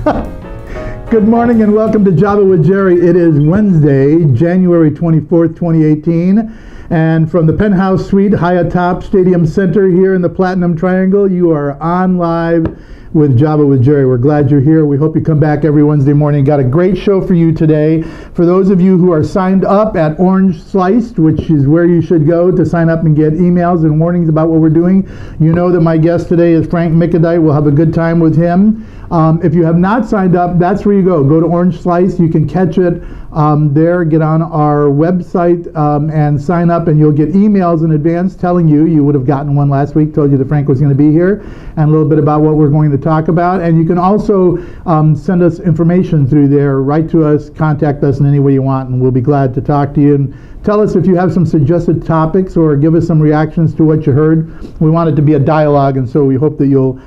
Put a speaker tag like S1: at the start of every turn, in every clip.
S1: Good morning and welcome to Java with Jerry. It is Wednesday, January 24th, 2018. And from the penthouse suite high atop Stadium Center here in the Platinum Triangle, you are on live with Java with Jerry. We're glad you're here. We hope you come back every Wednesday morning. Got a great show for you today. For those of you who are signed up at Orange Sliced, which is where you should go to sign up and get emails and warnings about what we're doing, you know that my guest today is Frank Mickadeit. We'll have a good time with him. If you have not signed up, that's where you go. Go to Orange Slice. You can catch it there. Get on our website and sign up, and you'll get emails in advance telling you. You would have gotten one last week, told you that Frank was going to be here, and a little bit about what we're going to talk about. And you can also send us information through there. Write to us, contact us in any way you want, and we'll be glad to talk to you. And tell us if you have some suggested topics or give us some reactions to what you heard. We want it to be a dialogue, and so we hope that you'll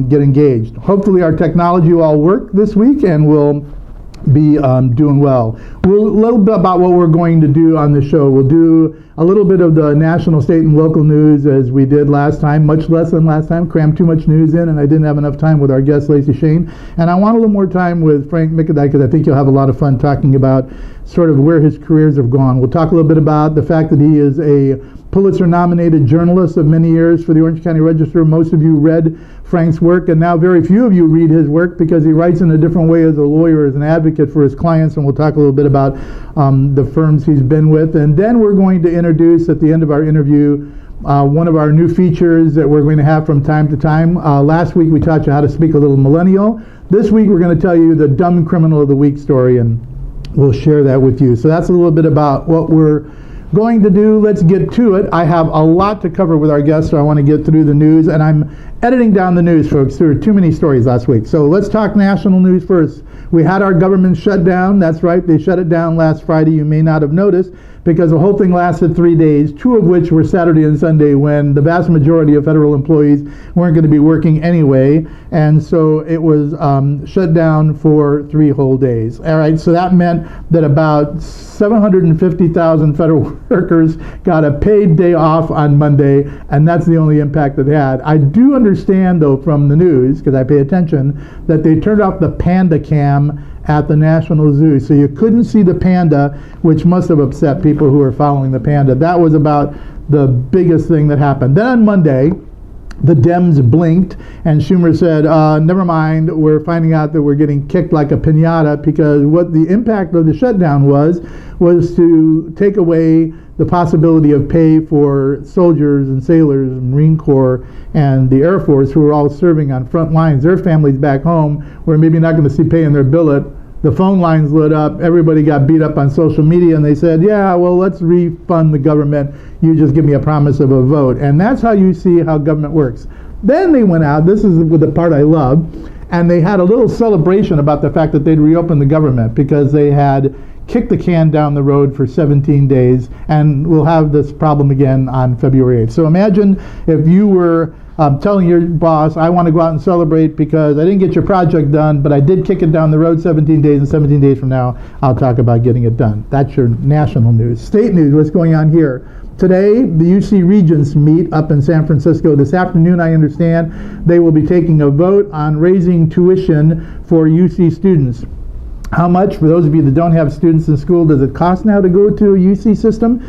S1: get engaged. Hopefully our technology will all work this week and we'll be doing well. A little bit about what we're going to do on the show. We'll do a little bit of the national, state, and local news as we did last time, much less than last time. Crammed too much news in, and I didn't have enough time with our guest, Lacey Shane. And I want a little more time with Frank Mickadeit because I think you'll have a lot of fun talking about sort of where his careers have gone. We'll talk a little bit about the fact that he is a Pulitzer-nominated journalist of many years for the Orange County Register. Most of you read Frank's work, and now very few of you read his work because he writes in a different way as a lawyer, as an advocate for his clients, and we'll talk a little bit about the firms he's been with. And then we're going to introduce, at the end of our interview, one of our new features that we're going to have from time to time. Last week we taught you how to speak a little millennial. This week we're going to tell you the dumb criminal of the week story, and we'll share that with you. So that's a little bit about what we're going to do. Let's get to it. I have a lot to cover with our guests, so I want to get through the news, and I'm editing down the news, folks. There were too many stories last week. So let's talk national news first. We had our government shut down. That's right, they shut it down last Friday. You may not have noticed because the whole thing lasted 3 days, 2 of which were Saturday and Sunday, when the vast majority of federal employees weren't going to be working anyway, and so it was shut down for 3 whole days. All right, so that meant that about 750,000 federal workers got a paid day off on Monday, and that's the only impact it had. I do understand, though, from the news, because I pay attention, that they turned off the panda cam at the National Zoo, so you couldn't see the panda, which must have upset people who were following the panda. That was about the biggest thing that happened. Then on Monday, the Dems blinked, and Schumer said, never mind, we're finding out that we're getting kicked like a piñata, because what the impact of the shutdown was to take away the possibility of pay for soldiers and sailors, Marine Corps, and the Air Force, who were all serving on front lines. Their families back home were maybe not going to see pay in their billet. The phone lines lit up, everybody got beat up on social media, and they said, yeah, well, let's refund the government. You just give me a promise of a vote. And that's how you see how government works. Then they went out, this is the part I love, and they had a little celebration about the fact that they'd reopened the government because they had kicked the can down the road for 17 days, and we'll have this problem again on February 8th. So imagine if you were telling your boss, I want to go out and celebrate because I didn't get your project done, but I did kick it down the road 17 days, and 17 days from now, I'll talk about getting it done. That's your national news. State news, what's going on here? Today, the UC Regents meet up in San Francisco. This afternoon, I understand, they will be taking a vote on raising tuition for UC students. How much, for those of you that don't have students in school, does it cost now to go to a UC system?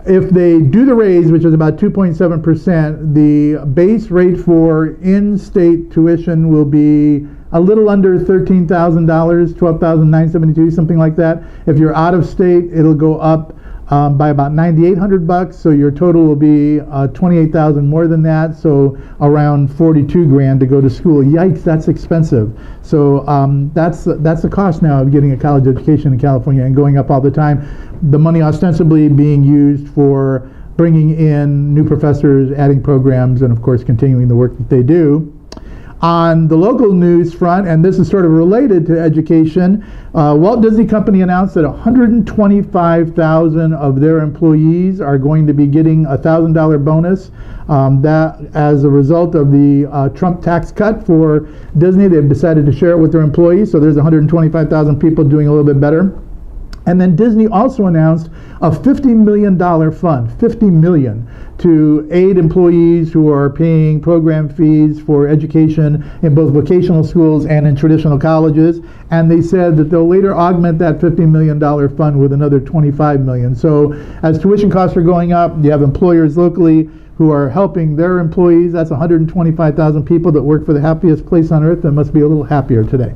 S1: If they do the raise, which is about 2.7%, the base rate for in-state tuition will be a little under $13,000, $12,972, something like that. If you're out of state, it'll go up by about $9,800, so your total will be $28,000 more than that, so around $42,000 to go to school. Yikes, that's expensive. So that's the cost now of getting a college education in California, and going up all the time. The money ostensibly being used for bringing in new professors, adding programs, and of course continuing the work that they do. On the local news front, and this is sort of related to education, Walt Disney Company announced that 125,000 of their employees are going to be getting a $1,000 bonus. That as a result of the Trump tax cut for Disney, they've decided to share it with their employees, so there's 125,000 people doing a little bit better. And then Disney also announced a $50 million fund, $50 million, to aid employees who are paying program fees for education in both vocational schools and in traditional colleges. And they said that they'll later augment that $50 million fund with another $25 million. So as tuition costs are going up, you have employers locally who are helping their employees. That's 125,000 people that work for the happiest place on earth that must be a little happier today.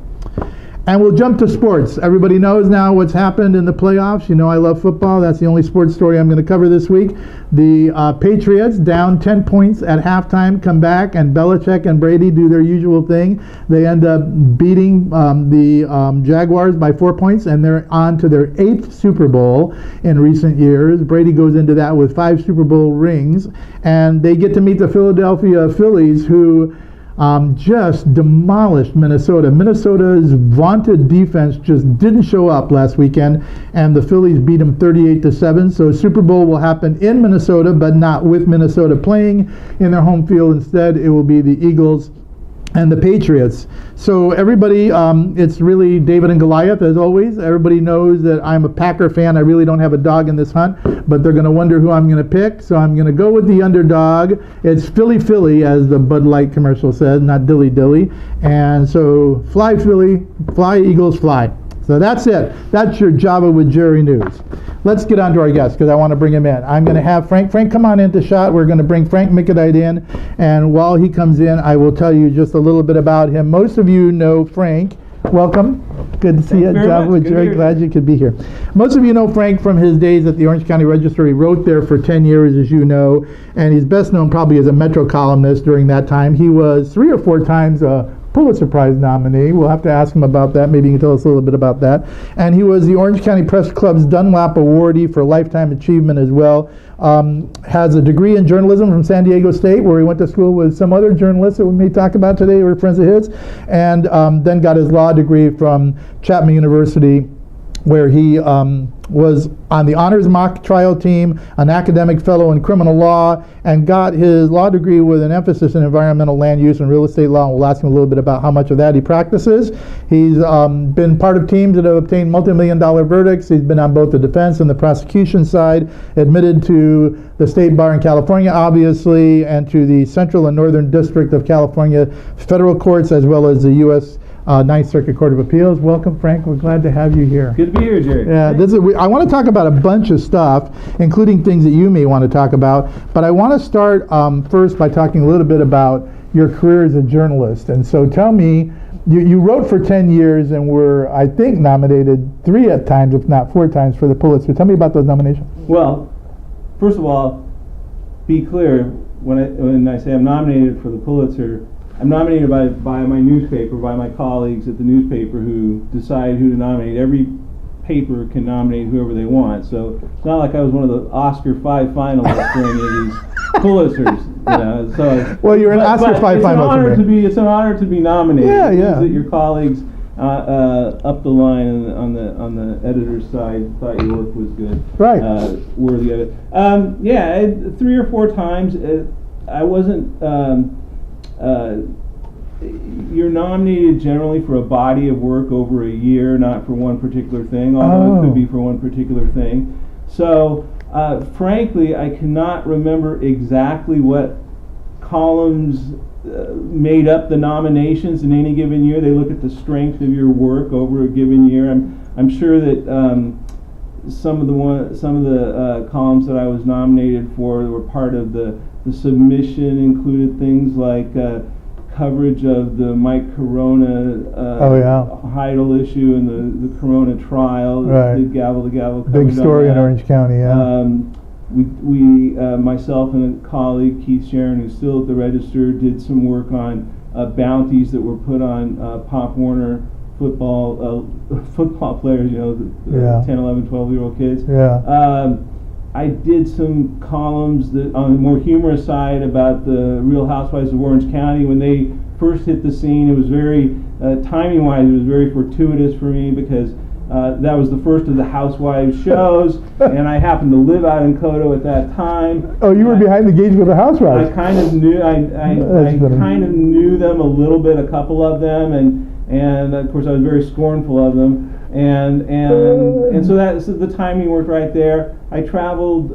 S1: And we'll jump to sports. Everybody knows now what's happened in the playoffs. You know I love football. That's the only sports story I'm going to cover this week. The Patriots, down 10 points at halftime, come back, and Belichick and Brady do their usual thing. They end up beating the Jaguars by 4 points, and they're on to their 8th Super Bowl in recent years. Brady goes into that with 5 Super Bowl rings, and they get to meet the Philadelphia Phillies, who just demolished Minnesota. Minnesota's vaunted defense just didn't show up last weekend, and the Phillies beat them 38-7. So Super Bowl will happen in Minnesota, but not with Minnesota playing in their home field. Instead, it will be the Eagles and the Patriots. So everybody, it's really David and Goliath as always. Everybody knows that I'm a Packer fan. I really don't have a dog in this hunt, but they're going to wonder who I'm going to pick. So I'm going to go with the underdog. It's Philly Philly, as the Bud Light commercial says, not Dilly Dilly. And so fly Philly, fly Eagles, fly. So that's it. That's your Java with Jerry news. Let's get on to our guest because I want to bring him in. I'm going to have Frank. Frank, come on into shot. We're going to bring Frank Mickadeit in. And while he comes in, I will tell you just a little bit about him. Most of you know Frank. Welcome. Good to see you, Java with Jerry. Glad you could be here. Most of you know Frank from his days at the Orange County Register. He wrote there for 10 years, as you know, and he's best known probably as a Metro columnist during that time. He was 3 or 4 times a Pulitzer Prize nominee. We'll have to ask him about that. Maybe you can tell us a little bit about that. And he was the Orange County Press Club's Dunlap Awardee for Lifetime Achievement as well. Has a degree in journalism from San Diego State, where he went to school with some other journalists that we may talk about today who are friends of his, and then got his law degree from Chapman University, where he was on the honors mock trial team, an academic fellow in criminal law, and got his law degree with an emphasis in environmental land use and real estate law. And we'll ask him a little bit about how much of that he practices. He's been part of teams that have obtained multi-million-dollar verdicts. He's been on both the defense and the prosecution side, admitted to the state bar in California, obviously, and to the Central and Northern District of California federal courts, as well as the U.S. Ninth Circuit Court of Appeals. Welcome, Frank. We're glad to have you here.
S2: Good to be here, Jerry.
S1: Yeah, I want to talk about a bunch of stuff, including things that you may want to talk about. But I want to start first by talking a little bit about your career as a journalist. And so tell me, you wrote for 10 years and were, I think, nominated 3 at times, if not 4 times, for the Pulitzer. Tell me about those nominations.
S2: Well, first of all, be clear, when I say I'm nominated for the Pulitzer, I'm nominated by my newspaper, by my colleagues at the newspaper who decide who to nominate. Every paper can nominate whoever they want. So it's not like I was one of the Oscar 5 finalists for any of these Pulitzers. You know, so,
S1: well, you're an Oscar 5 finalist.
S2: It's an honor to be nominated.
S1: Yeah,
S2: it
S1: yeah.
S2: That your colleagues up the line on the editor's side thought your work was good.
S1: Right.
S2: Worthy of it. Yeah, 3 or 4 times. I wasn't. You're nominated generally for a body of work over a year, not for one particular thing, although it could be for one particular thing. So, frankly, I cannot remember exactly what columns made up the nominations in any given year. They look at the strength of your work over a given year. I'm sure that some of the columns that I was nominated for were part of the submission included things like coverage of the Mike Corona Heidel issue and the Corona trial.
S1: Right.
S2: The gavel
S1: big story in Orange County. Yeah.
S2: We myself and a colleague, Keith Sharon, who's still at the Register, did some work on bounties that were put on Pop Warner football players, you know, 10, 11, 12-year-old kids.
S1: Yeah.
S2: I did some columns that on the more humorous side about the Real Housewives of Orange County. When they first hit the scene, it was very, timing-wise, it was very fortuitous for me because that was the first of the Housewives shows, and I happened to live out in Kodo at that time.
S1: Oh, you were behind the gauge with the Housewives.
S2: I kind of knew, I kind of knew them a little bit, a couple of them, and of course I was very scornful of them. And so the timing worked right there. I traveled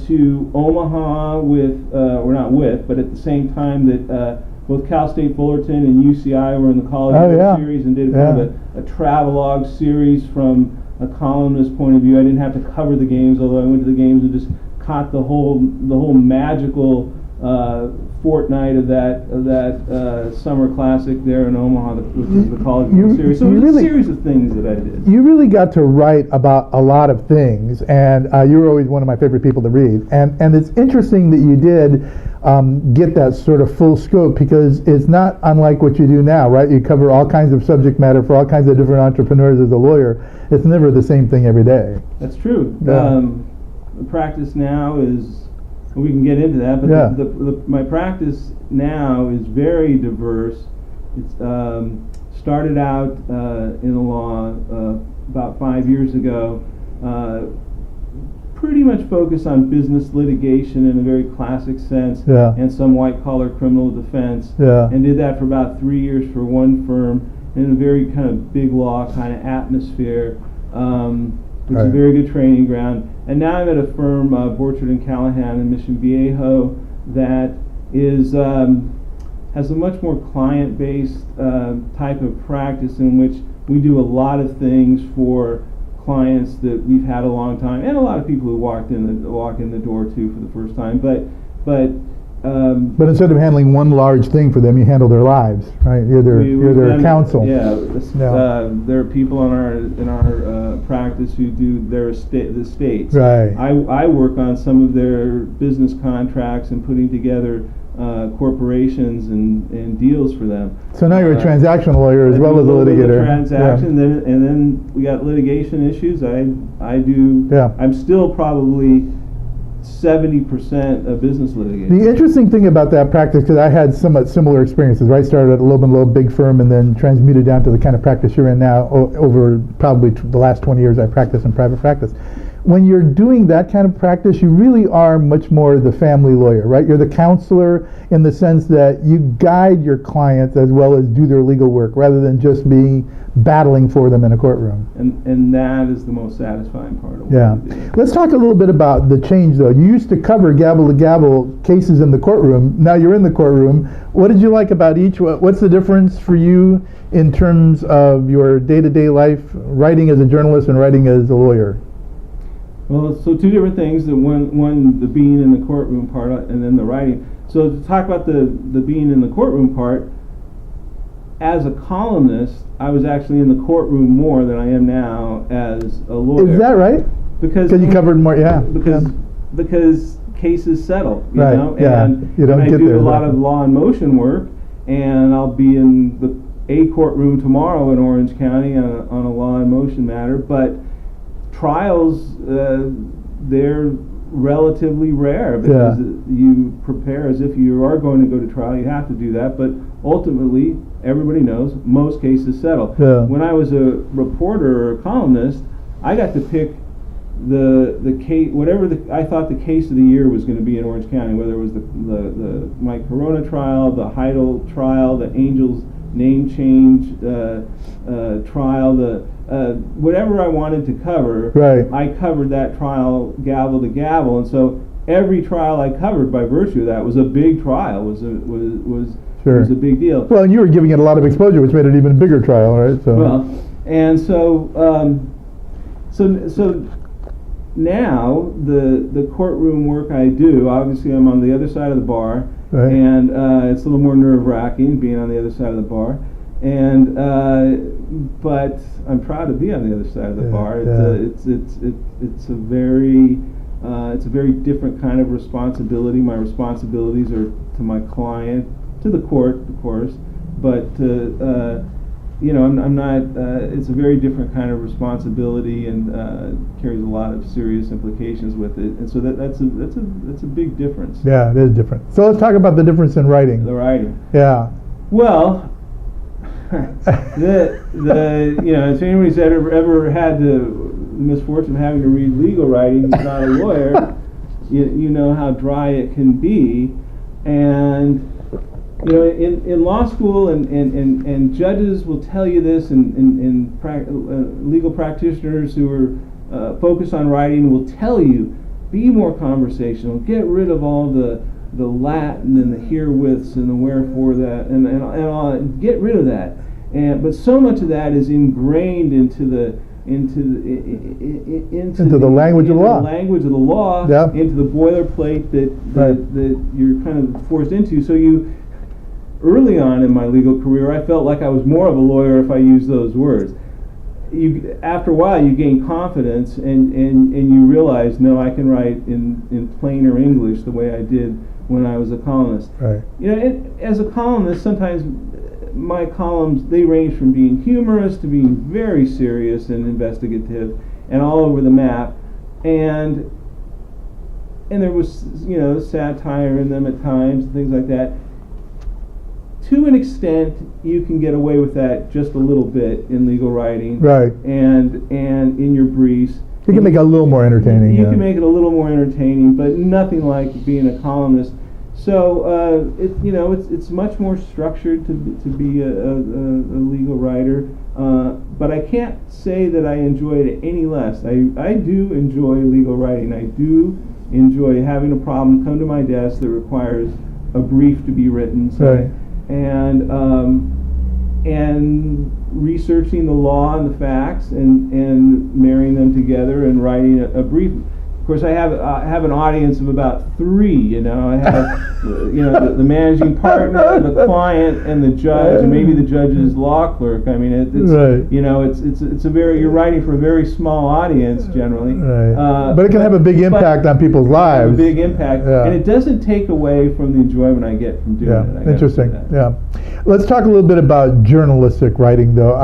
S2: to Omaha but at the same time that both Cal State Fullerton and UCI were in the College Series, and did kind of a travelogue series from a columnist point of view. I didn't have to cover the games, although I went to the games and just caught the whole magical fortnight of that Summer Classic there in Omaha, which was the College World Series. So it was a series of things that I did.
S1: You really got to write about a lot of things, and you were always one of my favorite people to read. And it's interesting that you did get that sort of full scope, because it's not unlike what you do now, right? You cover all kinds of subject matter for all kinds of different entrepreneurs as a lawyer. It's never the same thing every day.
S2: That's true. Yeah. The practice now is, we can get into that, but my practice now is very diverse. It's started out in the law about 5 years ago, pretty much focused on business litigation in a very classic sense, and some white-collar criminal defense, and did that for about 3 years for one firm in a very kind of big law kind of atmosphere. It's a very good training ground. And now I'm at a firm, Borchard & Callahan in Mission Viejo, that is has a much more client-based type of practice, in which we do a lot of things for clients that we've had a long time, and a lot of people who walk in the door too for the first time. But
S1: instead of handling one large thing for them, you handle their lives, right? You're their counsel.
S2: There are people in our practice who do the estates.
S1: Right.
S2: I work on some of their business contracts and putting together corporations and deals for them.
S1: So now you're a transactional lawyer as well as a litigator.
S2: Transaction, and then we got litigation issues. I do. Yeah. I'm still probably 70% of business litigation.
S1: The interesting thing about that practice, because I had somewhat similar experiences, right? Started at a little big firm and then transmuted down to the kind of practice you're in now. Over probably the last 20 years, I practiced in private practice. When you're doing that kind of practice, you really are much more the family lawyer, right? You're the counselor in the sense that you guide your clients as well as do their legal work, rather than just be battling for them in a courtroom.
S2: And that is the most satisfying part of what we do.
S1: Let's talk a little bit about the change, though. You used to cover gavel-to-gavel cases in the courtroom. Now you're in the courtroom. What did you like about each? What's the difference for you in terms of your day-to-day life, writing as a journalist and writing as a lawyer?
S2: Well, so two different things. One, the being in the courtroom part, and then the writing. So to talk about the being in the courtroom part, as a columnist, I was actually in the courtroom more than I am now as a lawyer.
S1: Is that right?
S2: Because
S1: you covered more,
S2: because cases settle, you
S1: right,
S2: know,
S1: and
S2: you don't I do a lot of law and motion work, and I'll be in a courtroom tomorrow in Orange County on a law and motion matter, but trials, they're relatively rare, because you prepare as if you are going to go to trial. You have to do that, but ultimately, everybody knows most cases settle. When I was a reporter or a columnist, I got to pick the case, whatever I thought the case of the year was going to be in Orange County, whether it was the Mike Corona trial, the Heidel trial, the Angels name change trial, whatever I wanted to cover.
S1: Right.
S2: I covered that trial gavel to gavel, and so every trial I covered, by virtue of that, was a big trial. Was a big deal.
S1: Well, and you were giving it a lot of exposure, which made it even a bigger trial, right? So.
S2: Well, and so now the courtroom work I do, obviously I'm on the other side of the bar, right. And it's a little more nerve-wracking being on the other side of the bar, and but I'm proud to be on the other side of the bar. It's a very different kind of responsibility. My responsibilities are to my client, to the court, of course, but I'm not. It's a very different kind of responsibility, and carries a lot of serious implications with it. And so that's a big difference.
S1: Yeah, it is different. So let's talk about the difference in writing.
S2: The writing.
S1: Yeah.
S2: Well, if anybody's ever had the misfortune of having to read legal writing, who's not a lawyer, you know how dry it can be, and you know, in law school, and judges will tell you this, and legal practitioners who are focused on writing will tell you, be more conversational, get rid of all the Latin and the herewiths and the wherefore that, and all, get rid of that. But so much of that is ingrained into the
S1: language of the law.
S2: The language of the law,
S1: yep.
S2: Into the boilerplate that you're kind of forced into. So early on in my legal career, I felt like I was more of a lawyer if I used those words. After a while, you gain confidence, and you realize, no, I can write in plainer English the way I did when I was a columnist.
S1: Right.
S2: You know, as a columnist, sometimes my columns, they range from being humorous to being very serious and investigative and all over the map, and there was, you know, satire in them at times and things like that. To an extent, you can get away with that just a little bit in legal writing,
S1: right? And
S2: in your briefs,
S1: you can make it a little more entertaining.
S2: You can make it a little more entertaining, but nothing like being a columnist. So it's much more structured to be a legal writer. But I can't say that I enjoy it any less. I do enjoy legal writing. I do enjoy having a problem come to my desk that requires a brief to be written. So
S1: right.
S2: And researching the law and the facts and marrying them together and writing a brief. Of course, I have an audience of about 3. You know, I have the managing partner, the client, and the judge, and maybe the judge's law clerk. I mean, it's
S1: right.
S2: You know, it's a very, you're writing for a very small audience generally.
S1: Right. But it can have a big impact on people's lives.
S2: A big impact,
S1: yeah.
S2: And it doesn't take away from the enjoyment I get from doing it.
S1: Interesting. Yeah. Let's talk a little bit about journalistic writing, though.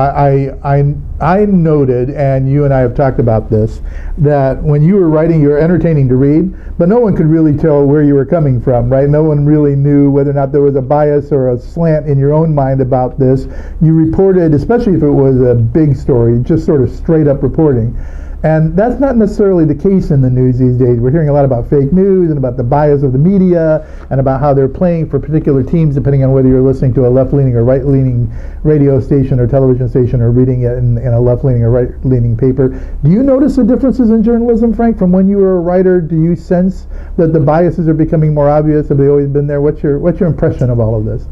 S1: I noted, and you and I have talked about this, that when you were writing, you were entertaining to read, but no one could really tell where you were coming from, right? No one really knew whether or not there was a bias or a slant in your own mind about this. You reported, especially if it was a big story, just sort of straight up reporting. And that's not necessarily the case in the news these days. We're hearing a lot about fake news and about the bias of the media and about how they're playing for particular teams depending on whether you're listening to a left-leaning or right-leaning radio station or television station or reading it in a left-leaning or right-leaning paper. Do you notice the differences in journalism, Frank, from when you were a writer? Do you sense that the biases are becoming more obvious? Have they always been there? What's your impression of all of this?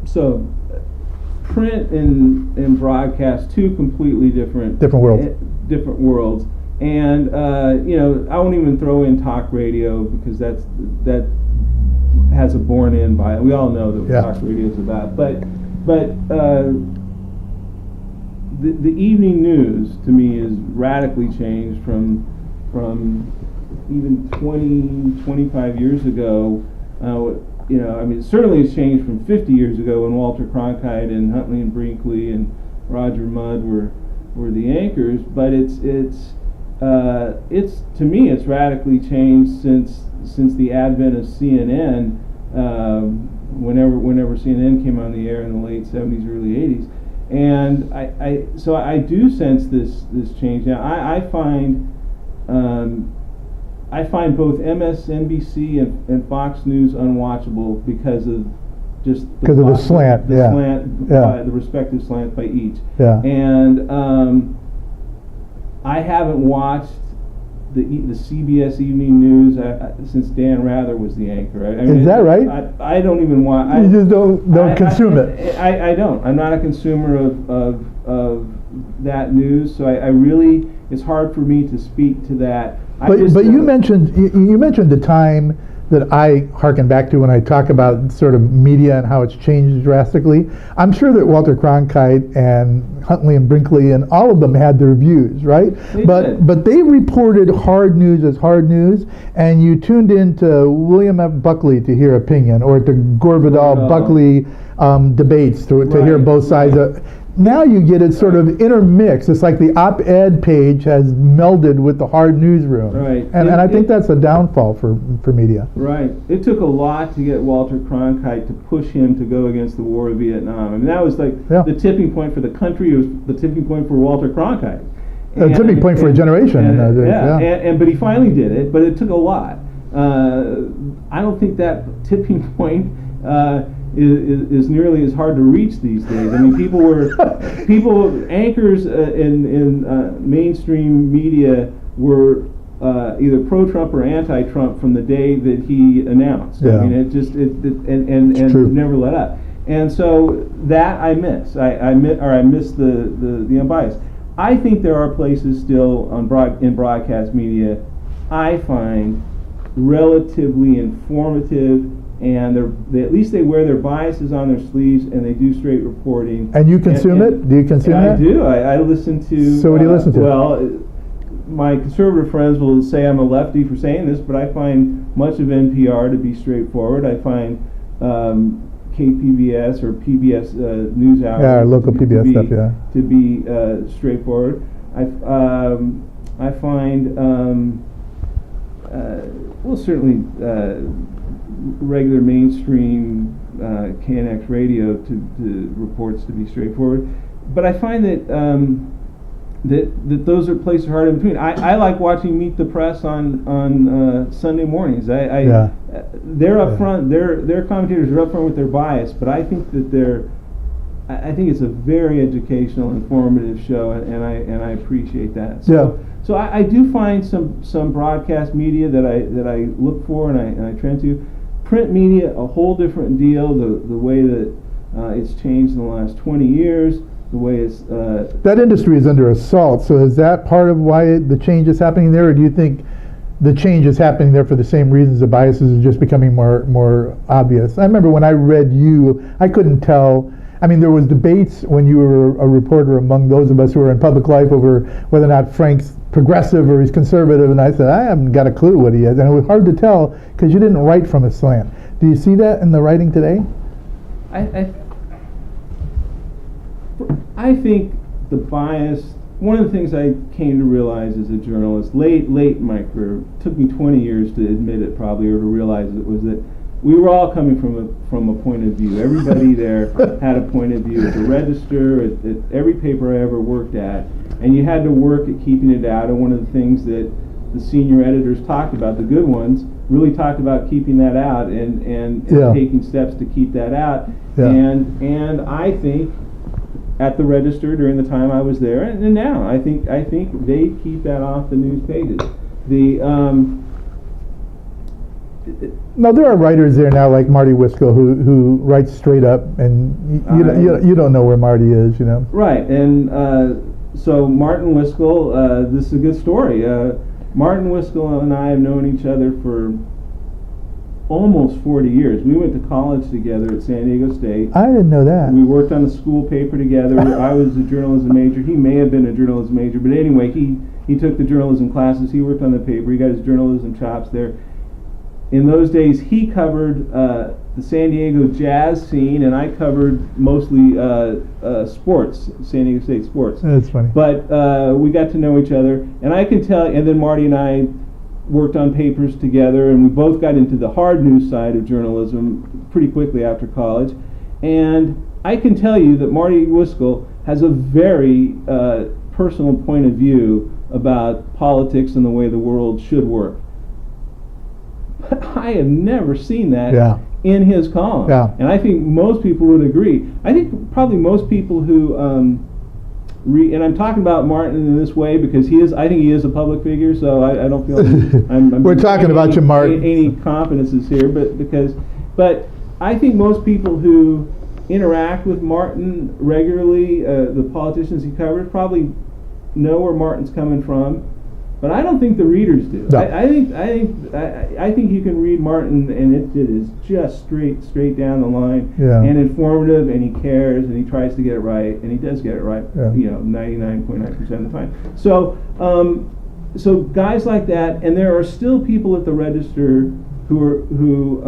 S2: So, print and broadcast, 2 completely different worlds. And I won't even throw in talk radio because that has a born-in bias. We all know that what talk radio is about. But the evening news to me is radically changed from even 25 years ago. Certainly it's changed from 50 years ago when Walter Cronkite and Huntley and Brinkley and Roger Mudd were the anchors. But it's to me it's radically changed since the advent of CNN. Whenever CNN came on the air in the late 70s, early 80s, and I do sense this change now. I find both MSNBC and Fox News unwatchable because of just
S1: the slant,
S2: the respective slants by each.
S1: Yeah.
S2: And I haven't watched the CBS Evening News since Dan Rather was the anchor.
S1: Is that right?
S2: I don't even watch.
S1: You just don't consume it.
S2: I don't. I'm not a consumer of that news, so I really, it's hard for me to speak to that.
S1: But you mentioned the time that I harken back to when I talk about sort of media and how it's changed drastically. I'm sure that Walter Cronkite and Huntley and Brinkley and all of them had their views, right? But they reported hard news as hard news, and you tuned in to William F. Buckley to hear opinion, or to Gore Vidal-Buckley debates to hear both sides. Now you get it sort of intermixed. It's like the op-ed page has melded with the hard newsroom.
S2: Right.
S1: And I think that's a downfall for media.
S2: Right. It took a lot to get Walter Cronkite to push him to go against the war of Vietnam. I mean, that was like the tipping point for the country. It was the tipping point for Walter Cronkite.
S1: A tipping point for a generation.
S2: But he finally did it, but it took a lot. I don't think that tipping point is nearly as hard to reach these days. I mean, anchors in mainstream media were either pro-Trump or anti-Trump from the day that he announced.
S1: Yeah.
S2: I mean, and never let up. And so that I miss. I miss the unbiased. I think there are places still in broadcast media I find relatively informative, and they at least they wear their biases on their sleeves and they do straight reporting.
S1: And you consume it? Do you consume that?
S2: I do. I listen to.
S1: So what do you listen to?
S2: Well, my conservative friends will say I'm a lefty for saying this, but I find much of NPR to be straightforward. I find KPBS or PBS NewsHour.
S1: Yeah, our local PBS stuff. Yeah.
S2: To be straightforward. I find certainly regular mainstream KNX radio to reports to be straightforward, but I find that that those are places hard in between. I like watching Meet the Press on Sunday mornings. They're up front. Their commentators are up front with their bias, but I think that I think it's a very educational, informative show, and I appreciate that. So I do find some broadcast media that I look for and I trend to. Print media, a whole different deal. The way that it's changed in the last 20 years. The way it's
S1: that industry is under assault. So is that part of why the change is happening there, or do you think the change is happening there for the same reasons the biases are just becoming more obvious? I remember when I read you, I couldn't tell. I mean, there was debates when you were a reporter among those of us who are in public life over whether or not Frank's progressive or he's conservative, and I said, I haven't got a clue what he is. And it was hard to tell because you didn't write from a slant. Do you see that in the writing today?
S2: I think the bias, one of the things I came to realize as a journalist, late in my career, it took me 20 years to admit it probably, or to realize it, was that we were all coming from a point of view. Everybody there had a point of view. At the Register, at every paper I ever worked at, and you had to work at keeping it out. And one of the things that the senior editors talked about, the good ones, really talked about keeping that out and taking steps to keep that out.
S1: Yeah.
S2: And I think at the Register during the time I was there, and now I think they keep that off the news pages.
S1: No, there are writers there now like Marty Wiskel who writes straight up, and you don't know where Marty is, you know.
S2: Right, and so Martin Wiskel, this is a good story. Martin Wiskel and I have known each other for almost 40 years. We went to college together at San Diego State.
S1: I didn't know that.
S2: We worked on the school paper together. I was a journalism major. He may have been a journalism major, but anyway, he took the journalism classes. He worked on the paper. He got his journalism chops there. In those days, he covered the San Diego jazz scene, and I covered mostly sports, San Diego State sports.
S1: That's funny.
S2: But we got to know each other, and I can tell. And then Marty and I worked on papers together, and we both got into the hard news side of journalism pretty quickly after college. And I can tell you that Marty Wiskel has a very personal point of view about politics and the way the world should work. But I have never seen that in his column. Yeah. And I think most people would agree. I think probably most people who and I'm talking about Martin in this way because I think he is a public figure, so I don't feel I'm
S1: we're talking about you, Martin.
S2: Any confidences here, but I think most people who interact with Martin regularly, the politicians he covers, probably know where Martin's coming from. But I don't think the readers do. No. I think you can read Martin and it is just straight down the line and informative, and he cares and he tries to get it right, and he does get it right. 99.9% of the time. So guys like that, and there are still people at the Register who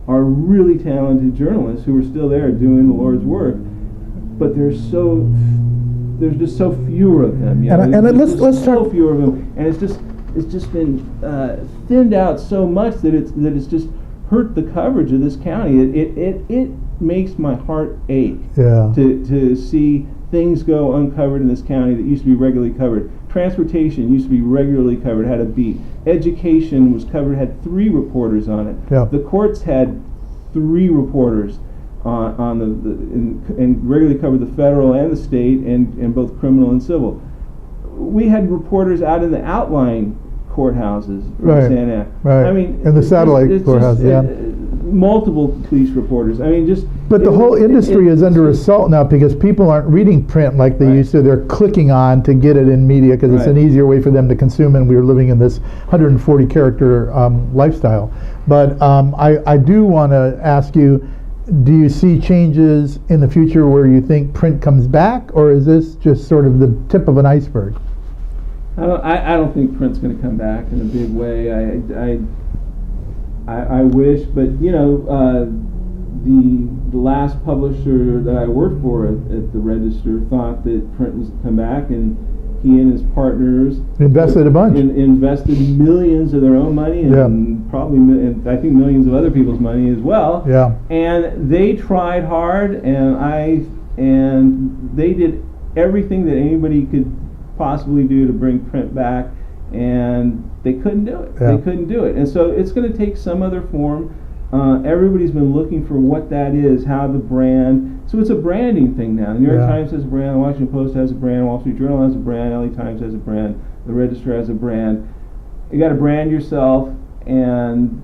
S2: are really talented journalists who are still there doing the Lord's work, but there's just so few of them. Let's start. Few of them, and it's just been thinned out so much that it's just hurt the coverage of this county. It makes my heart ache to see things go uncovered in this county that used to be regularly covered. Transportation used to be regularly covered, had a beat. Education was covered, had 3 reporters on it. Yeah. The courts had 3 reporters on and regularly covered the federal and the state and both criminal and civil. We had reporters out in the outlying courthouses from Santa Ana.
S1: Right.
S2: I mean,
S1: and the satellite courthouses, yeah.
S2: Multiple police reporters. I mean, just.
S1: But the whole industry is under assault now because people aren't reading print like they used to. They're clicking on to get it in media because it's an easier way for them to consume, and we're living in this 140 character lifestyle. But I do want to ask you, do you see changes in the future where you think print comes back, or is this just sort of the tip of an iceberg?
S2: I don't think print's going to come back in a big way. I wish, but you know, the last publisher that I worked for at the Register thought that print was to come back, and he and his partners
S1: invested a bunch.
S2: Invested millions of their own money, and probably, and I think millions of other people's money as well.
S1: Yeah.
S2: And they tried hard, and they did everything that anybody could possibly do to bring print back, and they couldn't do it. They couldn't do it, and so it's going to take some other form. Everybody's been looking for what that is, how the brand. So it's a branding thing now. The New York Times has a brand, the Washington Post has a brand, Wall Street Journal has a brand, LA Times has a brand, the Register has a brand. You got to brand yourself and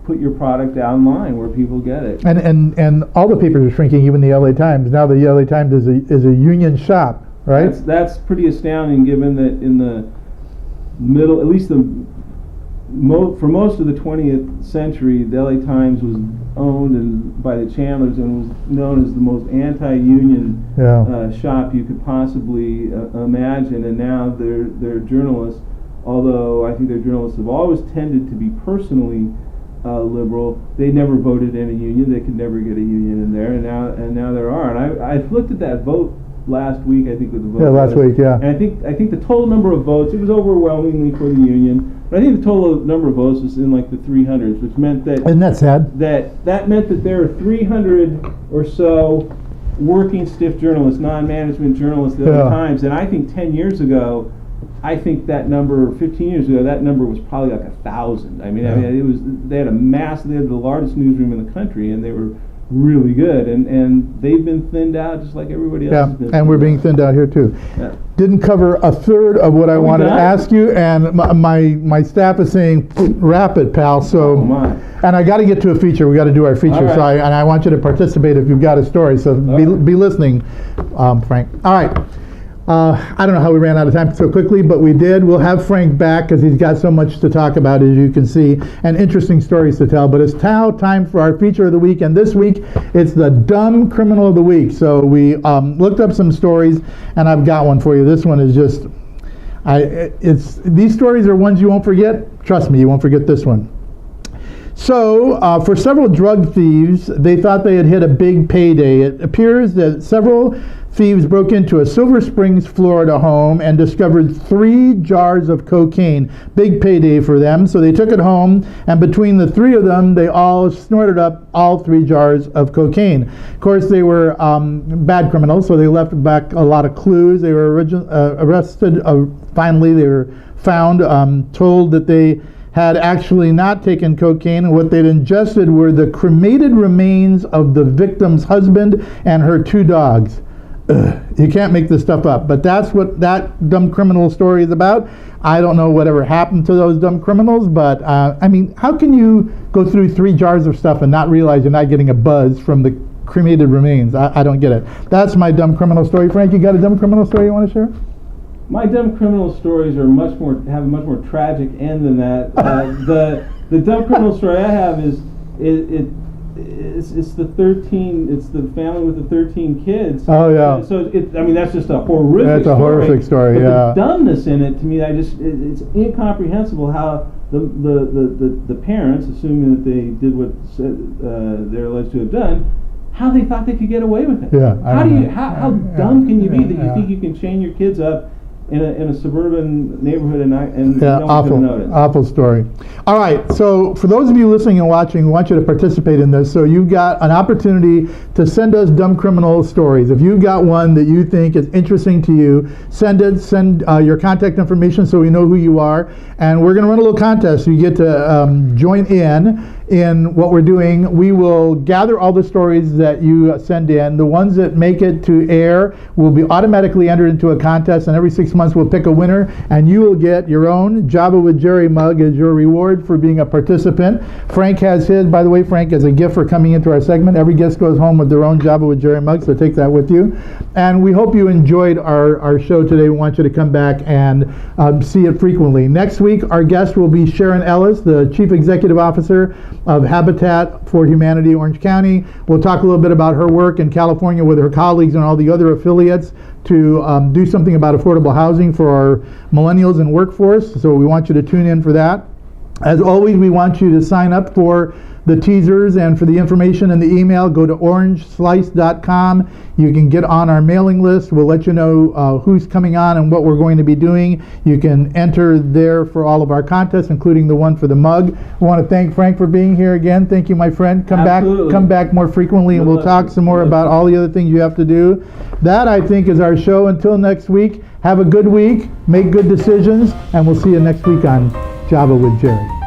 S2: put your out online where people get it.
S1: And all the papers are shrinking, even the LA Times. Now the LA Times is a union shop, right?
S2: That's pretty astounding, given that in the middle, at least for most of the 20th century, the LA Times was owned by the Chandlers and was known as the most anti-union shop you could possibly imagine. And now they're journalists, although I think their journalists have always tended to be personally liberal. They never voted in a union. They could never get a union in there, and now there are. And I looked at that vote last week. I think with the vote.
S1: Yeah, last week. Yeah.
S2: And I think the total number of votes, it was overwhelmingly for the union. But I think the total number of votes was in like the 300s, which meant that.
S1: Isn't that sad?
S2: That meant that there are 300 or so working stiff journalists, non-management journalists at the Times, and I think 10 years ago, I think that number, 15 years ago, that number was probably like 1,000. I mean, it was. They had the largest newsroom in the country, and they were really good, and they've been thinned out just like everybody else has been.
S1: And we're being thinned out here too.
S2: Yeah.
S1: Didn't cover a third of what I wanted to ask you, and my staff is saying, wrap it, pal. So, and I got to get to a feature. We got to do our feature. Right. So I want you to participate if you've got a story. So be listening, Frank. All right. I don't know how we ran out of time so quickly, but we did. We'll have Frank back because he's got so much to talk about, as you can see, and interesting stories to tell. But it's now time for our feature of the week, and this week it's the Dumb Criminal of the Week. So we looked up some stories, and I've got one for you. This one is just, these stories are ones you won't forget. Trust me, you won't forget this one. So, for several drug thieves, they thought they had hit a big payday. It appears that several thieves broke into a Silver Springs, Florida home and discovered 3 jars of cocaine. Big payday for them. So they took it home, and between the 3 of them, they all snorted up all 3 jars of cocaine. Of course, they were bad criminals, so they left back a lot of clues. They were arrested. Finally, they were found, told that they had actually not taken cocaine, and what they'd ingested were the cremated remains of the victim's husband and her 2 dogs. You can't make this stuff up, but that's what that dumb criminal story is about. I don't know whatever happened to those dumb criminals, but I mean, how can you go through 3 jars of stuff and not realize you're not getting a buzz from the cremated remains? I don't get it. That's my dumb criminal story. Frank, you got a dumb criminal story you want to share?
S2: My dumb criminal stories are have a much more tragic end than that. The dumb criminal story I have is it's the family with the 13 kids.
S1: Oh yeah.
S2: So that's just a horrific.
S1: That's a horrific story.
S2: But
S1: yeah.
S2: The dumbness in it, to me, it's incomprehensible how the parents, assuming that they did what they're alleged to have done, how they thought they could get away with it.
S1: Yeah.
S2: How dumb can you be that you think you can chain your kids up in a suburban neighborhood and no one's going to notice?
S1: Awful story. All right, so for those of you listening and watching, we want you to participate in this. So you've got an opportunity to send us dumb criminal stories. If you've got one that you think is interesting to you, send your contact information so we know who you are. And we're going to run a little contest. So you get to join in. in what we're doing. We will gather all the stories that you send in. The ones that make it to air will be automatically entered into a contest, and every 6 months we'll pick a winner, and you will get your own Java with Jerry mug as your reward for being a participant. Frank has his, by the way, Frank, as a gift for coming into our segment. Every guest goes home with their own Java with Jerry mug, so take that with you. And we hope you enjoyed our show today. We want you to come back and see it frequently. Next week, our guest will be Sharon Ellis, the Chief Executive Officer of Habitat for Humanity, Orange County. We'll talk a little bit about her work in California with her colleagues and all the other affiliates to do something about affordable housing for our millennials and workforce. So we want you to tune in for that. As always, we want you to sign up for the teasers and for the information in the email. Go to orangeslice.com. You can get on our mailing list. We'll let you know who's coming on and what we're going to be doing. You can enter there for all of our contests, including the one for the mug. We want to thank Frank for being here again. Thank you, my friend. Come back more frequently, and we'll talk some more about all the other things you have to do. That, I think, is our show. Until next week, have a good week, make good decisions, and we'll see you next week on Java with Jerry.